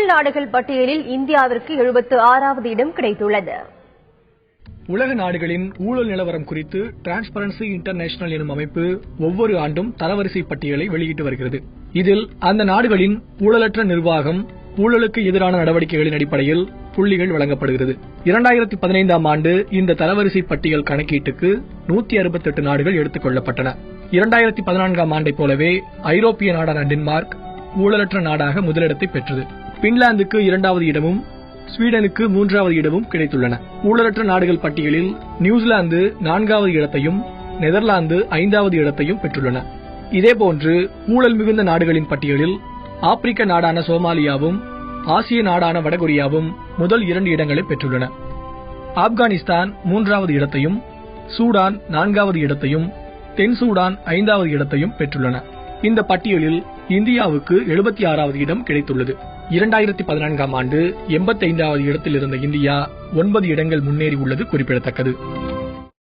ஊழல் நாடுகள் பட்டியலில் இந்தியாவிற்கு 76வது இடம் கிடைத்துள்ளது. உலக நாடுகளின் ஊழல் நிலவரம் குறித்து டிரான்ஸ்பரன்சி இன்டர்நேஷனல் எனும் அமைப்பு ஒவ்வொரு ஆண்டும் தரவரிசை பட்டியலை வெளியிட்டு வருகிறது. இதில் அந்த நாடுகளின் ஊழலற்ற நிர்வாகம், ஊழலுக்கு எதிரான நடவடிக்கைகளின் அடிப்படையில் புள்ளிகள் வழங்கப்படுகிறது. 2015ஆம் ஆண்டு இந்த தரவரிசை பட்டியல் கணக்கீட்டுக்கு 168 நாடுகள் எடுத்துக் கொள்ளப்பட்டன. 2014ஆம் ஆண்டை போலவே ஐரோப்பிய நாடான டென்மார்க் ஊழலற்ற நாடாக முதலிடத்தை பெற்றது. பின்லாந்துக்கு 2வது இடமும் ஸ்வீடனுக்கு 3வது இடமும் கிடைத்துள்ளன. ஊழலற்ற நாடுகள் பட்டியலில் நியூசிலாந்து 4வது இடத்தையும் நெதர்லாந்து 5வது இடத்தையும் பெற்றுள்ளன. இதேபோன்று ஊழல் மிகுந்த நாடுகளின் பட்டியலில் ஆப்பிரிக்க நாடான சோமாலியாவும் ஆசிய நாடான வடகொரியாவும் முதல் 2 இடங்களை பெற்றுள்ளன. ஆப்கானிஸ்தான் 3வது இடத்தையும், சூடான் 4வது இடத்தையும், தென் சூடான் 5வது இடத்தையும் பெற்றுள்ளன. இந்த பட்டியலில் இந்தியாவுக்கு 76வது இடம் கிடைத்துள்ளது. 2014ஆம் ஆண்டு 85வது இடத்தில் இருந்த இந்தியா 9 இடங்கள் முன்னேறி உள்ளது குறிப்பிடத்தக்கது.